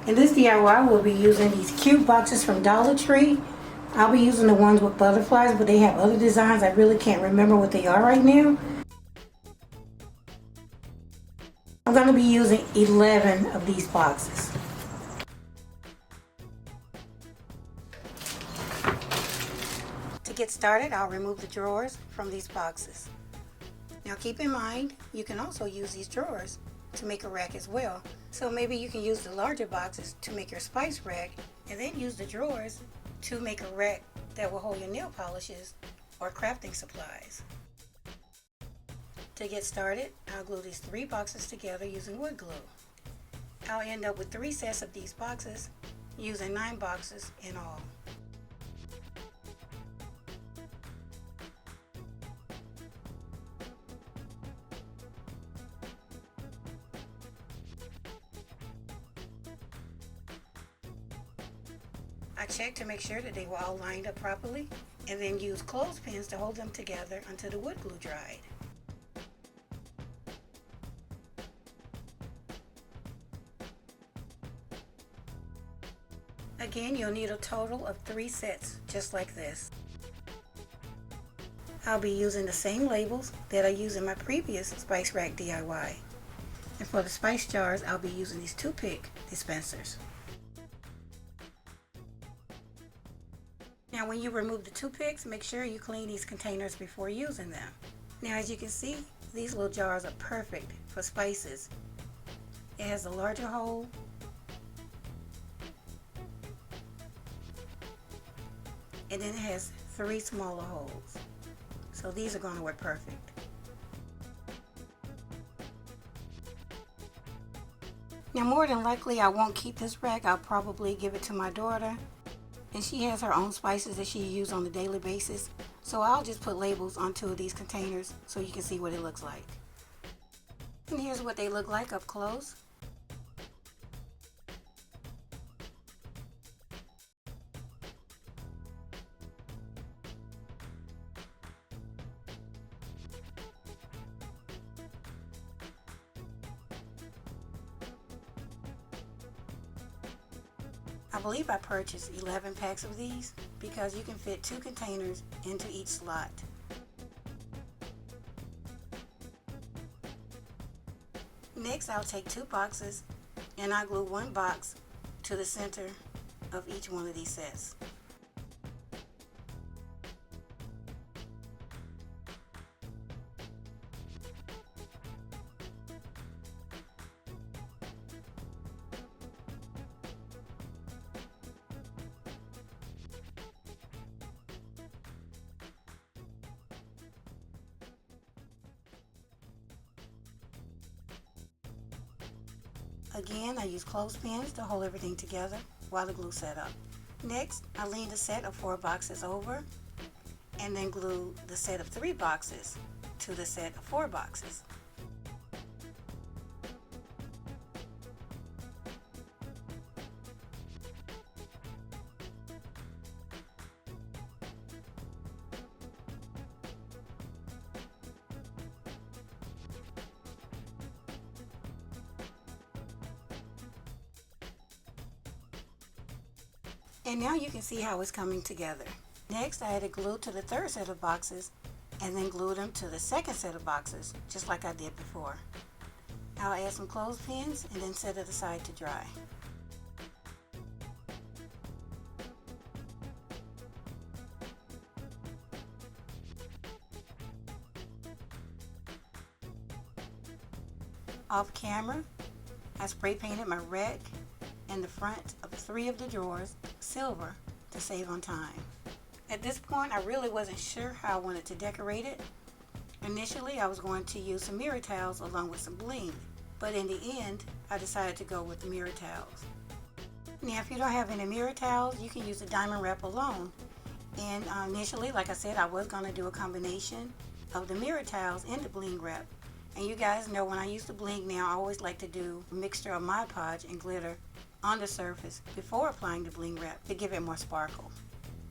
In this DIY, we'll be using these cute boxes from Dollar Tree. I'll be using the ones with butterflies, but they have other designs. I really can't remember what they are right now. I'm going to be using 11 of these boxes. To get started, I'll remove the drawers from these boxes. Now keep in mind, you can also use these drawers to make a rack as well. So maybe you can use the larger boxes to make your spice rack, and then use the drawers to make a rack that will hold your nail polishes or crafting supplies. To get started, I'll glue these 3 boxes together using wood glue. I'll end up with 3 sets of these boxes, using 9 boxes in all. I checked to make sure that they were all lined up properly, and then used clothespins to hold them together until the wood glue dried. Again, you'll need a total of 3 sets, just like this. I'll be using the same labels that I used in my previous spice rack DIY. And for the spice jars, I'll be using these TOOTHPICK dispensers. Now when you remove the toothpicks, make sure you clean these containers before using them. Now as you can see, these little jars are perfect for spices. It has a larger hole, and then it has 3 smaller holes. So these are going to work perfect. Now more than likely I won't keep this rack. I'll probably give it to my daughter. And she has her own spices that she uses on a daily basis. So I'll just put labels on 2 of these containers so you can see what it looks like. And here's what they look like up close. I believe I purchased 11 packs of these because you can fit 2 containers into each slot. Next, I'll take 2 boxes and I'll glue 1 box to the center of each one of these sets. Again, I use clothespins to hold everything together while the glue set up. Next, I lean the set of 4 boxes over and then glue the set of 3 boxes to the set of 4 boxes. And now you can see how it's coming together. Next, I added glue to the 3rd set of boxes and then glue them to the 2nd set of boxes, just like I did before. I'll add some clothespins and then set it aside to dry. Off camera, I spray painted my rack and the front of 3 of the drawers silver to save on time. At this point, I really wasn't sure how I wanted to decorate it. Initially, I was going to use some mirror tiles along with some bling, but in the end, I decided to go with the mirror tiles. Now, if you don't have any mirror tiles, you can use the diamond wrap alone. And initially, like I said, I was going to do a combination of the mirror tiles and the bling wrap. And you guys know when I use the bling now, I always like to do a mixture of Mod Podge and glitter on the surface before applying the bling wrap to give it more sparkle.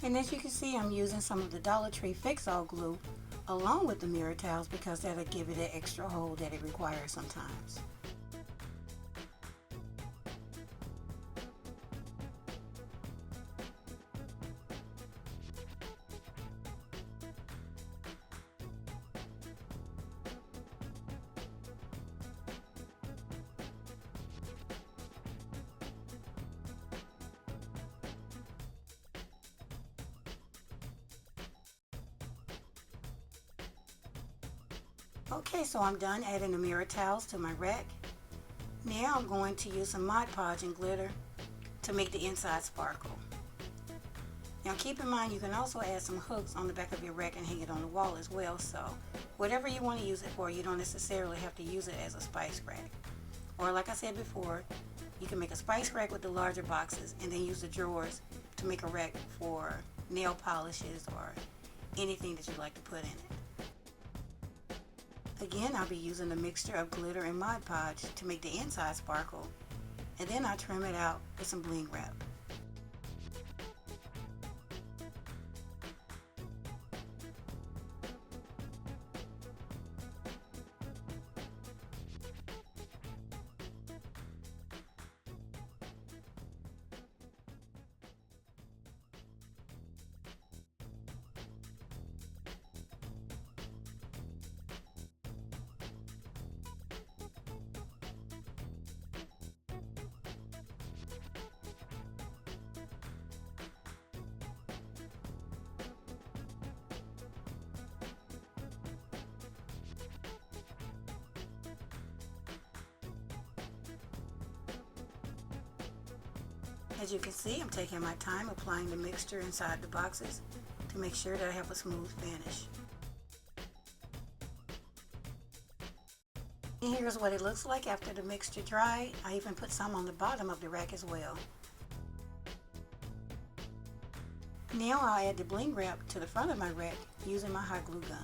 And as you can see, I'm using some of the Dollar Tree Fix-All glue along with the mirror tiles because that'll give it that extra hold that it requires sometimes. Okay, so I'm done adding the mirror tiles to my rack. Now I'm going to use some Mod Podge and glitter to make the inside sparkle. Now keep in mind you can also add some hooks on the back of your rack and hang it on the wall as well, so whatever you want to use it for, you don't necessarily have to use it as a spice rack. Or like I said before, you can make a spice rack with the larger boxes and then use the drawers to make a rack for nail polishes or anything that you'd like to put in it. Again, I'll be using a mixture of glitter and Mod Podge to make the inside sparkle, and then I'll trim it out with some bling wrap. As you can see, I'm taking my time applying the mixture inside the boxes to make sure that I have a smooth finish. And here's what it looks like after the mixture dried. I even put some on the bottom of the rack as well. Now I'll add the bling wrap to the front of my rack using my hot glue gun.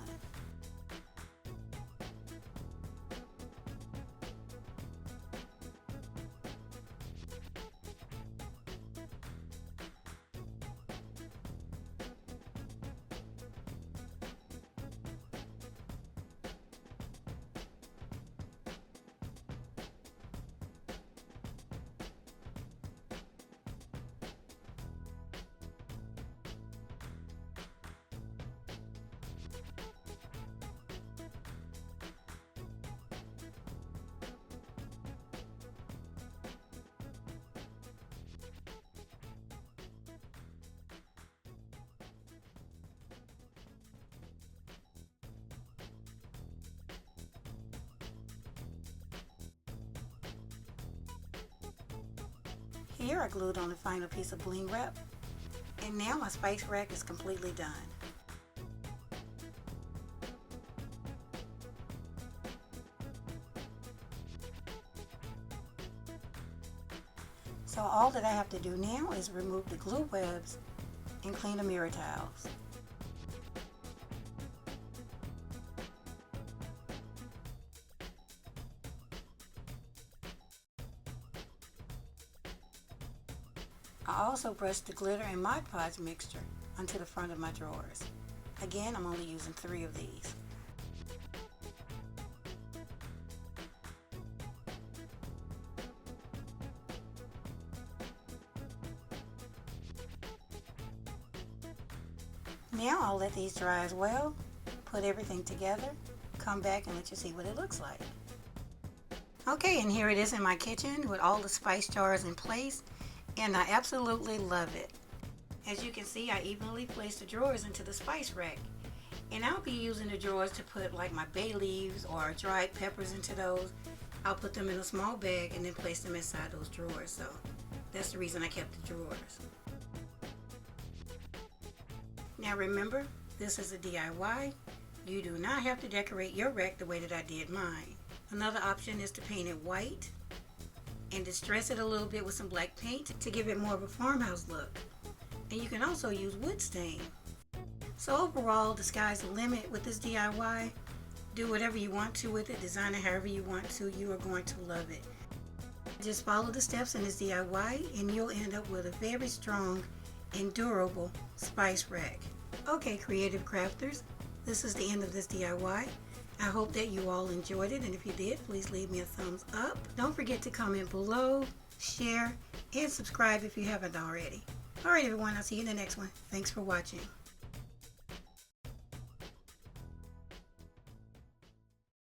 Here I glued on the final piece of bling wrap, and now my spice rack is completely done. So all that I have to do now is remove the glue webs and clean the mirror tiles. I also brushed the glitter and Mod Podge mixture onto the front of my drawers. Again, I'm only using 3 of these. Now I'll let these dry as well, put everything together, come back and let you see what it looks like. Okay, and here it is in my kitchen with all the spice jars in place, and I absolutely love it. As you can see, I evenly placed the drawers into the spice rack, and I'll be using the drawers to put like my bay leaves or dried peppers into those. I'll put them in a small bag and then place them inside those drawers, so that's the reason I kept the drawers. Now remember, this is a DIY. You do not have to decorate your rack the way that I did mine. Another option is to paint it white and distress it a little bit with some black paint to give it more of a farmhouse look. And you can also use wood stain. So overall, the sky's the limit with this DIY. Do whatever you want to with it, design it however you want to. You are going to love it. Just follow the steps in this DIY and you'll end up with a very strong and durable spice rack. Okay, creative crafters, this is the end of this DIY. I hope that you all enjoyed it, and if you did, please leave me a thumbs up. Don't forget to comment below, share, and subscribe if you haven't already. Alright everyone, I'll see you in the next one. Thanks for watching.